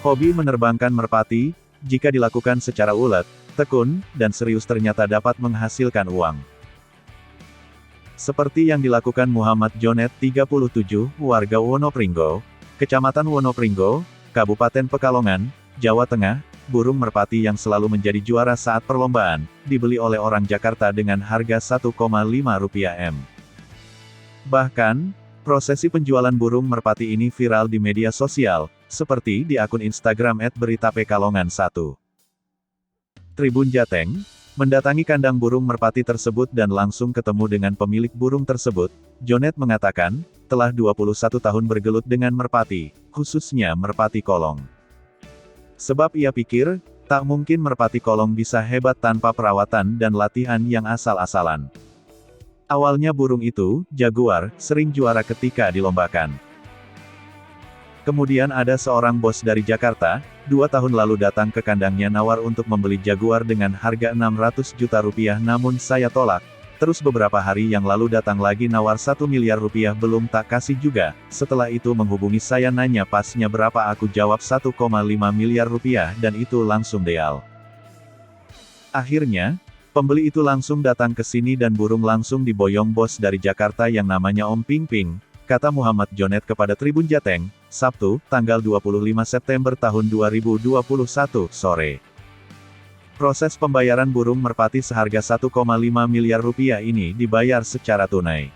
Hobi menerbangkan merpati, jika dilakukan secara ulet, tekun, dan serius ternyata dapat menghasilkan uang. Seperti yang dilakukan Muhammad Jonet 37, warga Wonopringgo, Kecamatan Wonopringgo, Kabupaten Pekalongan, Jawa Tengah. Burung merpati yang selalu menjadi juara saat perlombaan, dibeli oleh orang Jakarta dengan harga Rp1,5 m. Bahkan, prosesi penjualan burung merpati ini viral di media sosial, seperti di akun Instagram @beritapekalongan1. Tribun Jateng, mendatangi kandang burung merpati tersebut dan langsung ketemu dengan pemilik burung tersebut. Jonet mengatakan, telah 21 tahun bergelut dengan merpati, khususnya merpati kolong. Sebab ia pikir, tak mungkin merpati kolong bisa hebat tanpa perawatan dan latihan yang asal-asalan. Awalnya burung itu, jaguar, sering juara ketika dilombakan. Kemudian ada seorang bos dari Jakarta, 2 tahun lalu datang ke kandangnya nawar untuk membeli jaguar dengan harga Rp600 juta, namun saya tolak. Terus beberapa hari yang lalu datang lagi nawar Rp1 miliar, belum tak kasih juga. Setelah itu menghubungi saya nanya pasnya berapa, aku jawab Rp1,5 miliar dan itu langsung deal. Akhirnya, pembeli itu langsung datang ke sini dan burung langsung diboyong bos dari Jakarta yang namanya Om Ping Ping, kata Muhammad Jonet kepada Tribun Jateng, Sabtu, tanggal 25 September tahun 2021, sore. Proses pembayaran burung merpati seharga Rp1,5 miliar ini dibayar secara tunai.